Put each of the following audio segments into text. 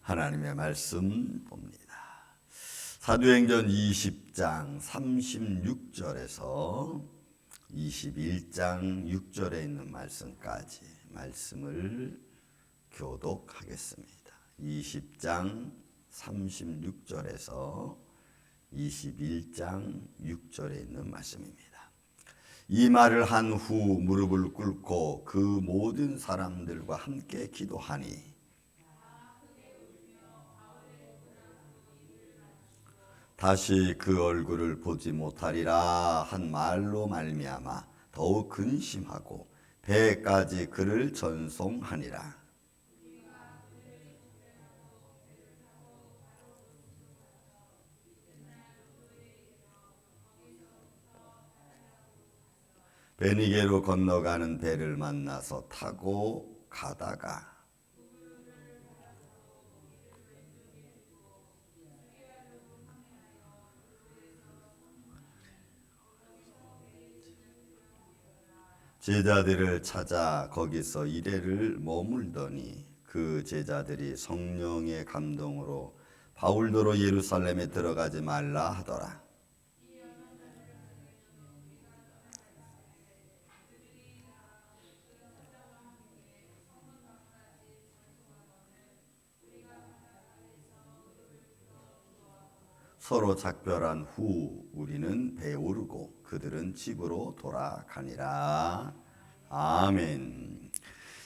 하나님의 말씀 봅니다. 사도행전 20장 36절에서 21장 6절에 있는 말씀까지 말씀을 교독하겠습니다. 20장 36절에서 21장 6절에 있는 말씀입니다. 이 말을 한 후 무릎을 꿇고 그 모든 사람들과 함께 기도하니 다시 그 얼굴을 보지 못하리라 한 말로 말미암아 더욱 근심하고 배까지 그를 전송하니라. 베니게로 건너가는 배를 만나서 타고 가다가 제자들을 찾아 거기서 이래를 머물더니 그 제자들이 성령의 감동으로 바울더러 예루살렘에 들어가지 말라 하더라. 서로 작별한 후 우리는 배에 오르고 그들은 집으로 돌아가니라. 아멘.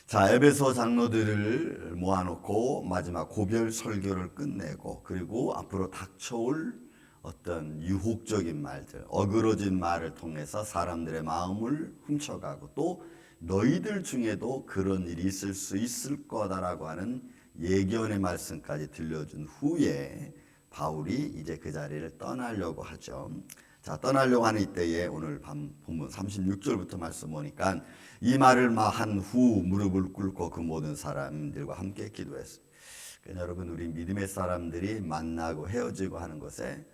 자, 에베소 장로들을 모아놓고 마지막 고별 설교를 끝내고 그리고 앞으로 닥쳐올 어떤 유혹적인 말들, 어그러진 말을 통해서 사람들의 마음을 훔쳐가고 또 너희들 중에도 그런 일이 있을 수 있을 거다라고 하는 예견의 말씀까지 들려준 후에 바울이 이제 그 자리를 떠나려고 하죠. 자, 떠나려고 하는 이때에 오늘 본문 36절부터 말씀 보니까 이 말을 한 후 무릎을 꿇고 그 모든 사람들과 함께 기도했어요. 그러니까 여러분, 우리 믿음의 사람들이 만나고 헤어지고 하는 것에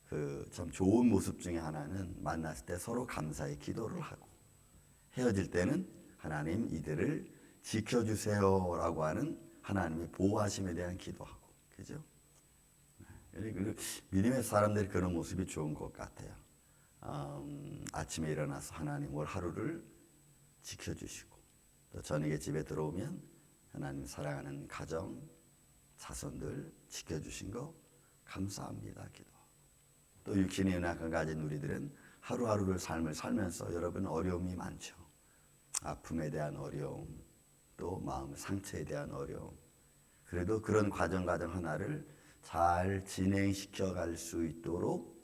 그 참 좋은 모습 중에 하나는 만났을 때 서로 감사의 기도를 하고 헤어질 때는 하나님 이들을 지켜주세요라고 하는 하나님의 보호하심에 대한 기도하고, 그죠? 믿음의 사람들이 그런 모습이 좋은 것 같아요. 아침에 일어나서 하나님 올 하루를 지켜주시고 또 저녁에 집에 들어오면 하나님 사랑하는 가정, 자손들 지켜주신 거 감사합니다 기도하고 또 육신의 연약함 가진 우리들은 하루하루를 삶을 살면서 여러분 어려움이 많죠. 아픔에 대한 어려움, 또 마음 상처에 대한 어려움. 그래도 그런 과정 하나를 잘 진행시켜 갈 수 있도록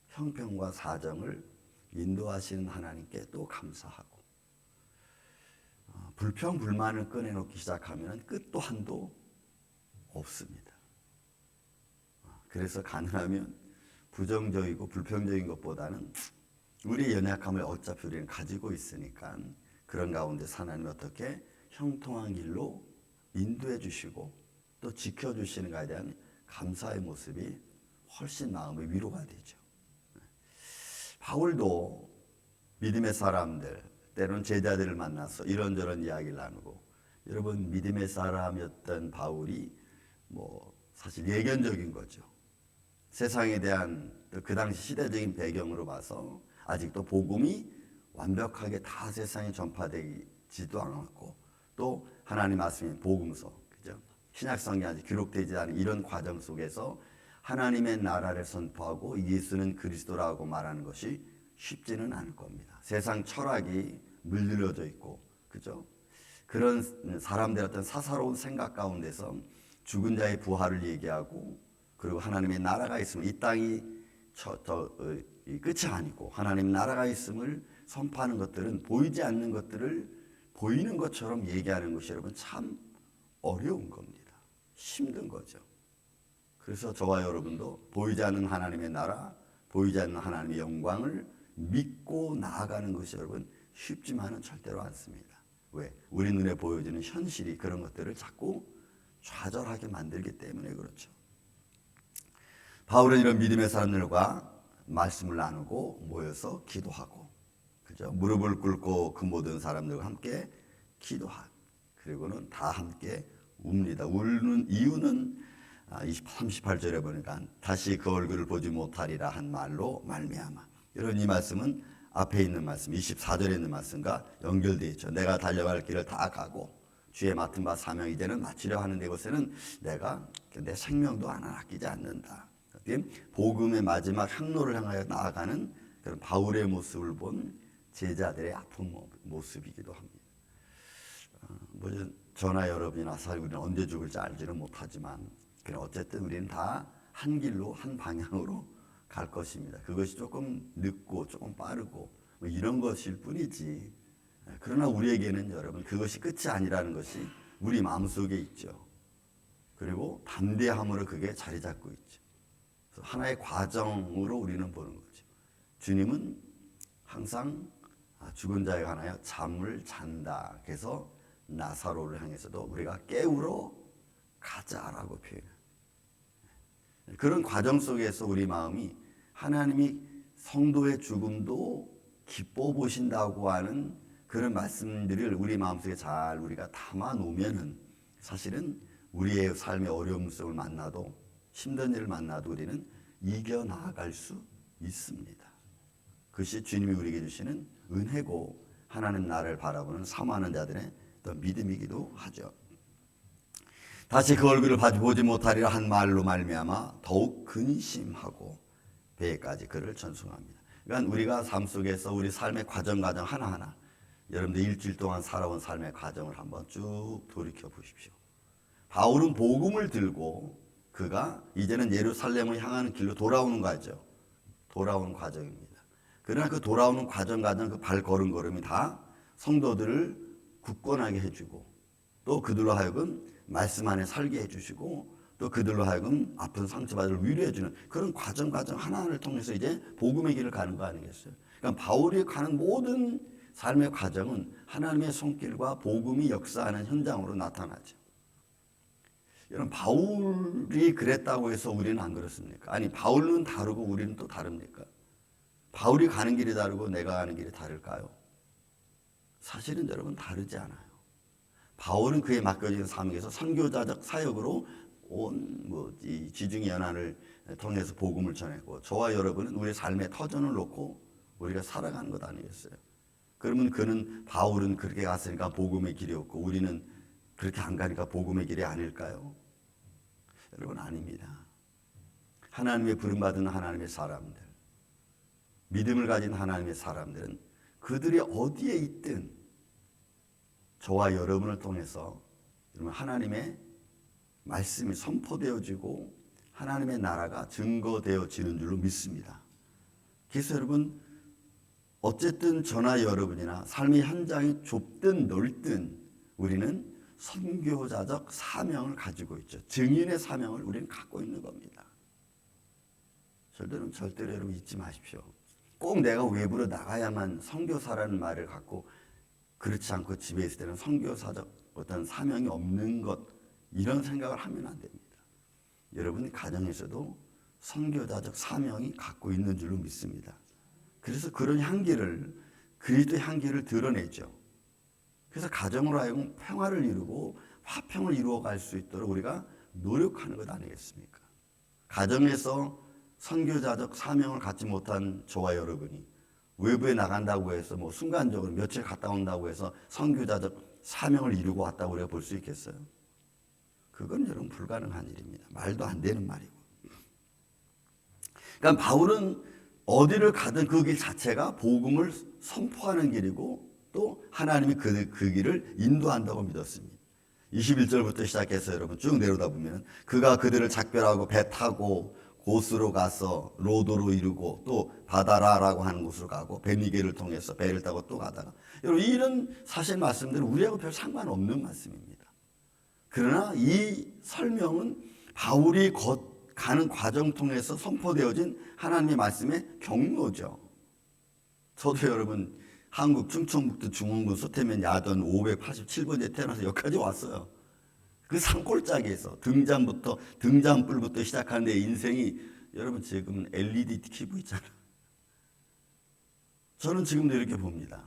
형편과 사정을 인도하시는 하나님께 또 감사하고 불평 불만을 꺼내놓기 시작하면 끝도 한도 없습니다. 그래서 가능하면 부정적이고 불평적인 것보다는 우리의 연약함을 어차피 우리는 가지고 있으니까 그런 가운데 하나님이 어떻게 형통한 길로 인도해 주시고 또 지켜주시는가에 대한 감사의 모습이 훨씬 마음의 위로가 되죠. 바울도 믿음의 사람들, 때로는 제자들을 만나서 이런저런 이야기를 나누고, 여러분 믿음의 사람이었던 바울이 사실 예견적인 거죠. 세상에 대한 그 당시 시대적인 배경으로 봐서 아직도 복음이 완벽하게 다 세상에 전파되지도 않았고 또 하나님 말씀인 복음서, 그죠? 신약성경에 아직 기록되지 않은 이런 과정 속에서 하나님의 나라를 선포하고 예수는 그리스도라고 말하는 것이 쉽지는 않을 겁니다. 세상 철학이 물들여져 있고, 그죠? 그런 사람들의 어떤 사사로운 생각 가운데서 죽은 자의 부활을 얘기하고 그리고 하나님의 나라가 있으면 이 땅이 끝이 아니고 하나님 나라가 있음을 선포하는 것들은 보이지 않는 것들을 보이는 것처럼 얘기하는 것이 여러분 참 어려운 겁니다. 힘든 거죠. 그래서 저와 여러분도 보이지 않는 하나님의 나라, 보이지 않는 하나님의 영광을 믿고 나아가는 것이 여러분 쉽지만은 절대로 않습니다. 왜? 우리 눈에 보여지는 현실이 그런 것들을 자꾸 좌절하게 만들기 때문에 그렇죠. 바울은 이런 믿음의 사람들과 말씀을 나누고 모여서 기도하고, 그죠? 무릎을 꿇고 그 모든 사람들과 함께 기도하고, 그리고는 다 함께 웁니다. 우는 이유는 38절에 보니까 다시 그 얼굴을 보지 못하리라 한 말로 말미암아. 이런 이 말씀은 앞에 있는 말씀 24절에 있는 말씀과 연결되어 있죠. 내가 달려갈 길을 다 가고 주의 맡은 바 사명 이제는 마치려 하는 이곳에는 내가 내 생명도 하나 아끼지 않는다. 복음의 마지막 항로를 향하여 나아가는 그런 바울의 모습을 본 제자들의 아픈 모습이기도 합니다. 저나 여러분이나 사실 우리는 언제 죽을지 알지는 못하지만 어쨌든 우리는 다 한 길로 한 방향으로 갈 것입니다. 그것이 조금 늦고 조금 빠르고 뭐 이런 것일 뿐이지. 그러나 우리에게는 여러분 그것이 끝이 아니라는 것이 우리 마음속에 있죠. 그리고 담대함으로 그게 자리 잡고 있죠. 그래서 하나의 과정으로 우리는 보는 거죠. 주님은 항상 죽은 자에 관하여 잠을 잔다. 그래서 나사로를 향해서도 우리가 깨우러 가자라고 표현해요. 그런 과정 속에서 우리 마음이 하나님이 성도의 죽음도 기뻐 보신다고 하는 그런 말씀들을 우리 마음속에 잘 우리가 담아 놓으면은 사실은 우리의 삶의 어려움을 만나도 힘든 일을 만나도 우리는 이겨 나아갈 수 있습니다. 그것이 주님이 우리에게 주시는 은혜고 하나님 나를 바라보는 사모하는 자들의 어떤 믿음이기도 하죠. 다시 그 얼굴을 보지 못하리라 한 말로 말미암아 더욱 근심하고 배에까지 그를 전송합니다. 그러니까 우리가 삶 속에서 우리 삶의 과정 하나하나 여러분들 일주일 동안 살아온 삶의 과정을 한번 쭉 돌이켜 보십시오. 바울은 복음을 들고 그가 이제는 예루살렘을 향하는 길로 돌아오는 거죠. 돌아오는 과정입니다. 그러나 그 돌아오는 과정 그 발걸음걸음이 다 성도들을 굳건하게 해주고 또 그들로 하여금 말씀 안에 살게 해주시고 또 그들로 하여금 아픈 상처받을 위로해주는 그런 과정 하나하나를 통해서 이제 복음의 길을 가는 거 아니겠어요? 그러니까 바울이 가는 모든 삶의 과정은 하나님의 손길과 복음이 역사하는 현장으로 나타나죠. 여러분 바울이 그랬다고 해서 우리는 안 그렇습니까? 아니 바울은 다르고 우리는 또 다릅니까? 바울이 가는 길이 다르고 내가 가는 길이 다를까요? 사실은 여러분 다르지 않아요. 바울은 그에 맡겨진 사명에서 선교자적 사역으로 온 지중해 연안을 통해서 복음을 전했고 저와 여러분은 우리의 삶의 터전을 놓고 우리가 살아가는 것 아니겠어요? 그러면 바울은 그렇게 갔으니까 복음의 길이었고 우리는 그렇게 안 가니까 복음의 길이 아닐까요? 여러분 아닙니다. 하나님의 부름받은 하나님의 사람들, 믿음을 가진 하나님의 사람들은 그들이 어디에 있든 저와 여러분을 통해서 하나님의 말씀이 선포되어지고 하나님의 나라가 증거되어지는 줄로 믿습니다. 그래서 여러분 어쨌든 저나 여러분이나 삶의 현장이 좁든 넓든 우리는 선교자적 사명을 가지고 있죠. 증인의 사명을 우리는 갖고 있는 겁니다. 절대로 여러분 잊지 마십시오. 꼭 내가 외부로 나가야만 선교사라는 말을 갖고 그렇지 않고 집에 있을 때는 선교사적 어떤 사명이 없는 것 이런 생각을 하면 안 됩니다. 여러분 가정에서도 선교자적 사명이 갖고 있는 줄로 믿습니다. 그래서 그런 향기를 그리스도의 향기를 드러내죠. 그래서 가정으로 하여금 평화를 이루고 화평을 이루어갈 수 있도록 우리가 노력하는 것 아니겠습니까? 가정에서 선교자적 사명을 갖지 못한 저와 여러분이 외부에 나간다고 해서 순간적으로 며칠 갔다 온다고 해서 선교자적 사명을 이루고 왔다고 우리가 볼 수 있겠어요? 그건 여러분 불가능한 일입니다. 말도 안 되는 말이고. 그러니까 바울은 어디를 가든 그 길 자체가 복음을 선포하는 길이고 또 하나님이 그 길을 인도한다고 믿었습니다. 21절부터 시작해서 여러분 쭉 내려다 보면 그가 그들을 작별하고 배 타고 고스로 가서 로도로 이르고 또 바다라라고 하는 곳으로 가고 베니게를 통해서 배를 타고 또 가다가 여러분 이런 사실 말씀들은 우리하고 별 상관없는 말씀입니다. 그러나 이 설명은 바울이 가는 과정 통해서 선포되어진 하나님의 말씀의 경로죠. 저도 여러분 한국 충청북도 중원군 서태면 야전 587번지에 태어나서 여기까지 왔어요. 그 산골짜기에서 등잔불부터 시작하는 내 인생이 여러분 지금 LED TV 있잖아요. 저는 지금도 이렇게 봅니다.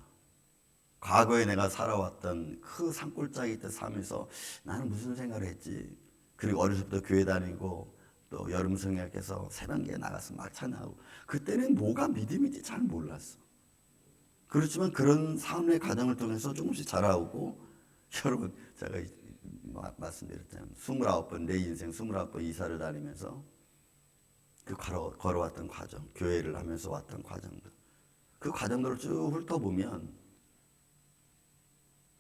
과거에 내가 살아왔던 그 산골짜기 때 삶에서 나는 무슨 생각을 했지? 그리고 어렸을 때부터 교회 다니고 또 여름 성약에서 새벽에 나가서 막 찬양하고 그때는 뭐가 믿음인지 잘 몰랐어. 그렇지만 그런 삶의 과정을 통해서 조금씩 자라오고 여러분 제가 말씀드렸잖아요. 29번 내 인생 29번 이사를 다니면서 그 걸어왔던 과정, 교회를 하면서 왔던 과정들, 그 과정들을 쭉 훑어보면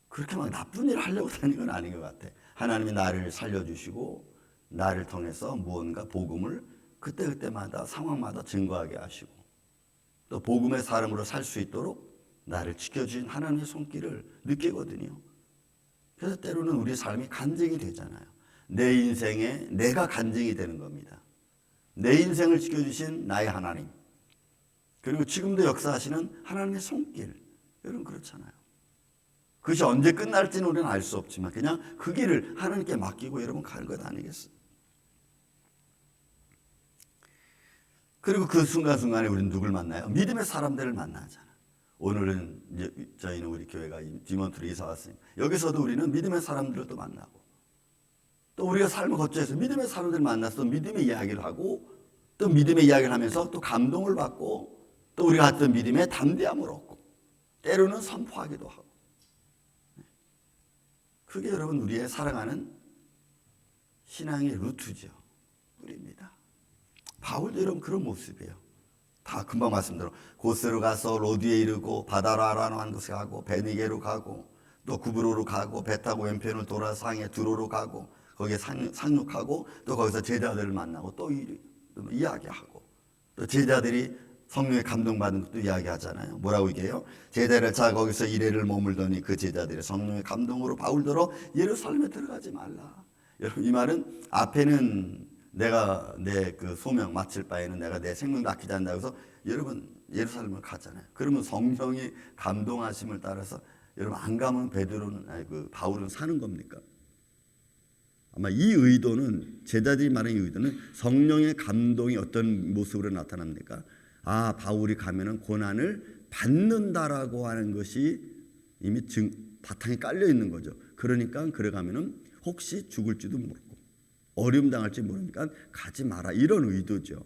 그렇게 막 나쁜 일을 하려고 다니는 건 아닌 것 같아. 하나님이 나를 살려주시고 나를 통해서 무언가 복음을 그때그때마다 상황마다 증거하게 하시고 또 복음의 사람으로 살 수 있도록 나를 지켜주신 하나님의 손길을 느끼거든요. 그래서 때로는 우리 삶이 간증이 되잖아요. 내 인생에 내가 간증이 되는 겁니다. 내 인생을 지켜주신 나의 하나님, 그리고 지금도 역사하시는 하나님의 손길, 여러분 그렇잖아요. 그것이 언제 끝날지는 우리는 알 수 없지만 그냥 그 길을 하나님께 맡기고 여러분 가는 것 아니겠어요? 그리고 그 순간순간에 우리는 누굴 만나요? 믿음의 사람들을 만나잖아요. 오늘은 이제 저희는 우리 교회가 디몬트로 이사 왔으니까 여기서도 우리는 믿음의 사람들도 만나고 또 우리가 삶을 거쳐서 믿음의 사람들을 만나서 믿음의 이야기를 하고 또 믿음의 이야기를 하면서 또 감동을 받고 또 우리가 했던 믿음의 담대함을 얻고 때로는 선포하기도 하고 그게 여러분 우리의 사랑하는 신앙의 루트죠. 우리입니다. 바울도 여러분 그런 모습이에요. 다 금방 말씀대로 고세로 가서 로디에 이르고 바다라라는 한 곳에 가고 베니게로 가고 또 구브로로 가고 배 타고 왼편을 돌아 상해 두로로 가고 거기에 상륙하고 또 거기서 제자들을 만나고 또 이야기하고 또 제자들이 성령의 감동받은 것도 이야기하잖아요. 뭐라고 얘기해요? 제자를 자 거기서 이래를 머물더니 그 제자들이 성령의 감동으로 바울더러 예루살렘에 들어가지 말라. 여러분 이 말은 앞에는 내가 내 그 소명 마칠 바에는 내가 내 생명도 아끼지 않는다 해서 여러분 예루살렘을 가잖아요. 그러면 성령이 감동하심을 따라서 여러분 안 가면 베드로는 아니 그 바울은 사는 겁니까? 아마 이 의도는 제자들이 말하는 이 의도는 성령의 감동이 어떤 모습으로 나타납니까? 아 바울이 가면은 고난을 받는다라고 하는 것이 이미 바탕에 깔려 있는 거죠. 그러니까 그래 가면은 혹시 죽을지도 모르고 어려움 당할지 모르니까 가지 마라 이런 의도죠.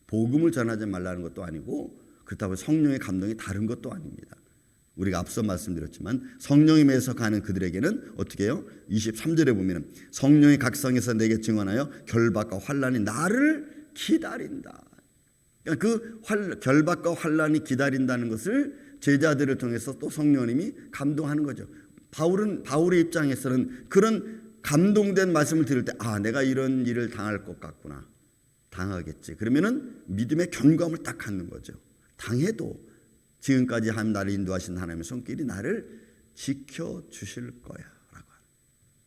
복음을 전하지 말라는 것도 아니고 그렇다고 성령의 감동이 다른 것도 아닙니다. 우리가 앞서 말씀드렸지만 성령이 매서 가는 그들에게는 어떻게 해요? 23절에 보면 성령이 각성해서 내게 증언하여 결박과 환난이 나를 기다린다. 그러니까 그 결박과 환난이 기다린다는 것을 제자들을 통해서 또 성령님이 감동하는 거죠. 바울의 입장에서는 그런 감동된 말씀을 들을 때 아 내가 이런 일을 당할 것 같구나. 당하겠지. 그러면은 믿음의 견고함을 딱 갖는 거죠. 당해도 지금까지 한 나를 인도하신 하나님의 손길이 나를 지켜주실 거야 라고 하는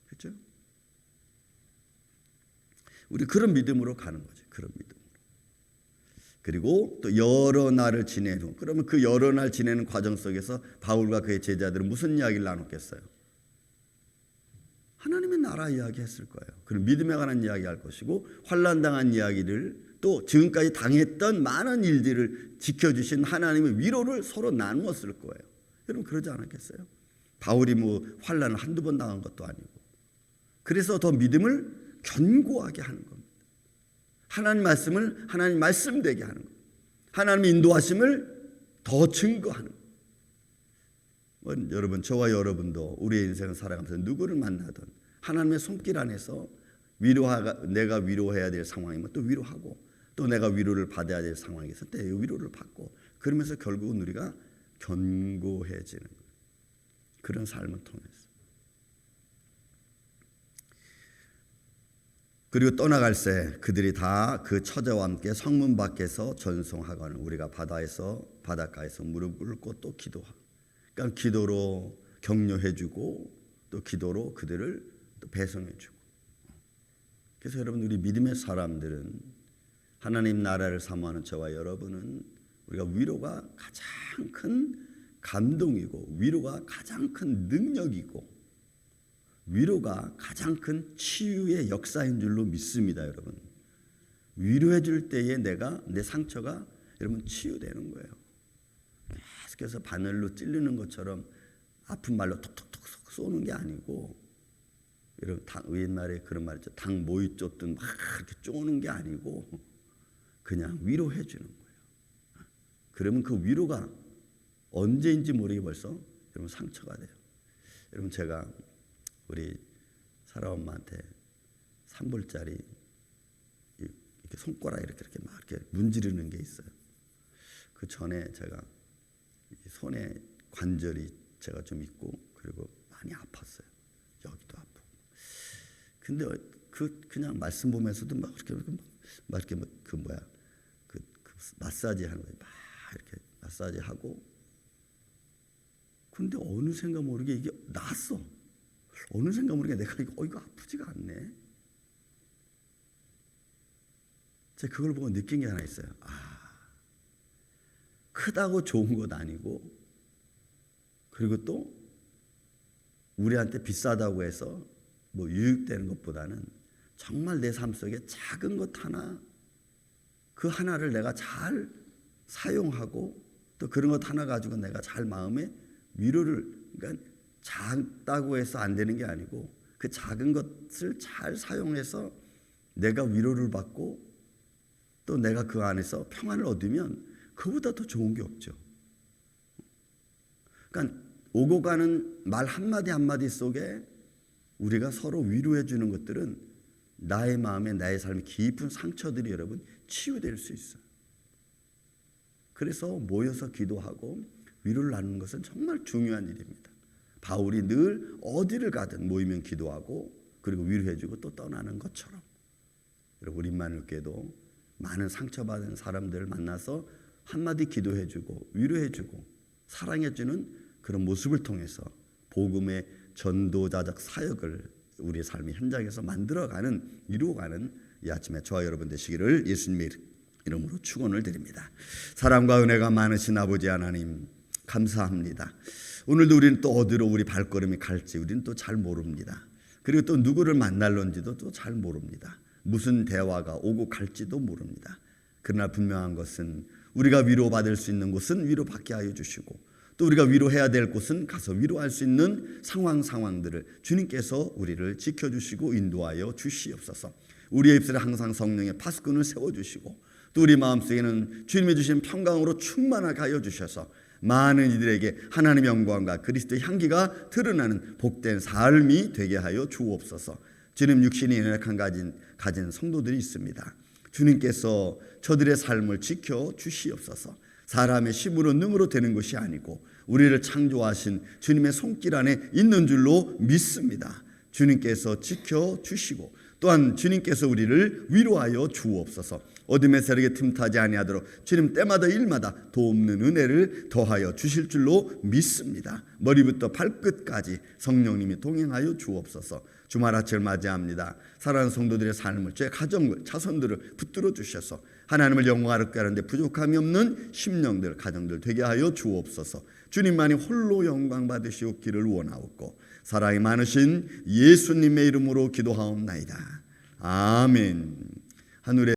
그렇죠? 우리 그런 믿음으로 가는 거죠. 그런 믿음으로. 그리고 또 여러 날을 지내고 그러면 그 여러 날 지내는 과정 속에서 바울과 그의 제자들은 무슨 이야기를 나눴겠어요? 하나님의 나라 이야기 했을 거예요. 그럼 믿음에 관한 이야기 할 것이고 환난 당한 이야기를 또 지금까지 당했던 많은 일들을 지켜주신 하나님의 위로를 서로 나누었을 거예요. 여러분 그러지 않았겠어요? 바울이 뭐 환난을 한두 번 당한 것도 아니고 그래서 더 믿음을 견고하게 하는 겁니다. 하나님 말씀을 하나님 말씀되게 하는 겁니다. 하나님의 인도하심을 더 증거하는 겁니다. 여러분 저와 여러분도 우리의 인생을 살아가면서 누구를 만나든 하나님의 손길 안에서 내가 위로해야 될 상황이면 또 위로하고 또 내가 위로를 받아야 될 상황에서 때 위로를 받고 그러면서 결국은 우리가 견고해지는 거예요. 그런 삶을 통해서. 그리고 떠나갈 새 그들이 다 그 처자와 함께 성문 밖에서 전송하거늘 우리가 바닷가에서 무릎 꿇고 또 기도하고 그러니까 기도로 격려해주고 또 기도로 그들을 또 배송해주고 그래서 여러분 우리 믿음의 사람들은 하나님 나라를 사모하는 저와 여러분은 우리가 위로가 가장 큰 감동이고 위로가 가장 큰 능력이고 위로가 가장 큰 치유의 역사인 줄로 믿습니다. 여러분 위로해 줄 때에 내 상처가 여러분 치유되는 거예요. 계속해서 바늘로 찔리는 것처럼 아픈 말로 톡톡톡 쏘는 게 아니고 여러분 옛날에 그런 말 있죠. 당 모이 쫓든 막 이렇게 쪼는 게 아니고 그냥 위로해 주는 거예요. 그러면 그 위로가 언제인지 모르게 벌써 여러분 상처가 돼요. 여러분 제가 우리 사라 엄마한테 3불짜리 이렇게 손가락 이렇게 막 이렇게 문지르는 게 있어요. 그 전에 제가 손에 관절이 제가 좀 있고 그리고 많이 아팠어요. 여기도 아프고. 근데 그냥 말씀 보면서도 막 이렇게 그 마사지 하는 거예요. 막 이렇게 마사지 하고. 근데 어느샌가 모르게 이게 나았어. 어느샌가 모르게 내가 이거 아프지가 않네. 제가 그걸 보고 느낀 게 하나 있어요. 크다고 좋은 것 아니고, 그리고 또 우리한테 비싸다고 해서 뭐 유익되는 것보다는 정말 내 삶 속에 작은 것 하나, 그 하나를 내가 잘 사용하고 또 그런 것 하나 가지고 내가 잘 마음에 위로를, 그러니까 작다고 해서 안 되는 게 아니고 그 작은 것을 잘 사용해서 내가 위로를 받고 또 내가 그 안에서 평안을 얻으면 그보다 더 좋은 게 없죠. 그러니까 오고 가는 말 한마디 한마디 속에 우리가 서로 위로해 주는 것들은 나의 마음에 나의 삶의 깊은 상처들이 여러분 치유될 수 있어요. 그래서 모여서 기도하고 위로를 나누는 것은 정말 중요한 일입니다. 바울이 늘 어디를 가든 모이면 기도하고 그리고 위로해 주고 또 떠나는 것처럼 여러분 우리 임마누엘교회도 많은 상처받은 사람들을 만나서 한마디 기도해 주고 위로해 주고 사랑해 주는 그런 모습을 통해서 복음의 전도자적 사역을 우리의 삶의 현장에서 만들어가는, 이루어가는 이 아침에 저와 여러분 되시기를 예수님의 이름으로 축원을 드립니다. 사랑과 은혜가 많으신 아버지 하나님 감사합니다. 오늘도 우리는 또 어디로 우리 발걸음이 갈지 우리는 또 잘 모릅니다. 그리고 또 누구를 만날런지도 또 잘 모릅니다. 무슨 대화가 오고 갈지도 모릅니다. 그러나 분명한 것은 우리가 위로받을 수 있는 곳은 위로받게 하여 주시고 또 우리가 위로해야 될 곳은 가서 위로할 수 있는 상황들을 주님께서 우리를 지켜주시고 인도하여 주시옵소서. 우리의 입술에 항상 성령의 파수꾼을 세워주시고 또 우리 마음속에는 주님이 주신 평강으로 충만하게 하여 주셔서 많은 이들에게 하나님의 영광과 그리스도의 향기가 드러나는 복된 삶이 되게 하여 주옵소서. 주님 육신이 연약한 가진 성도들이 있습니다. 주님께서 저들의 삶을 지켜 주시옵소서. 사람의 힘으로 능으로 되는 것이 아니고 우리를 창조하신 주님의 손길 안에 있는 줄로 믿습니다. 주님께서 지켜 주시고 또한 주님께서 우리를 위로하여 주옵소서. 어둠의 세력에 틈타지 아니하도록 주님 때마다 일마다 돕는 은혜를 더하여 주실 줄로 믿습니다. 머리부터 발끝까지 성령님이 동행하여 주옵소서. 주말 아침을 맞이합니다. 사랑하는 성도들의 삶을, 제 가정을, 자손들을 붙들어 주셔서 하나님을 영광스럽게 하는데 부족함이 없는 심령들, 가정들 되게 하여 주옵소서. 주님만이 홀로 영광 받으시옵기를 원하옵고 사랑이 많으신 예수님의 이름으로 기도하옵나이다. 아멘. 하늘에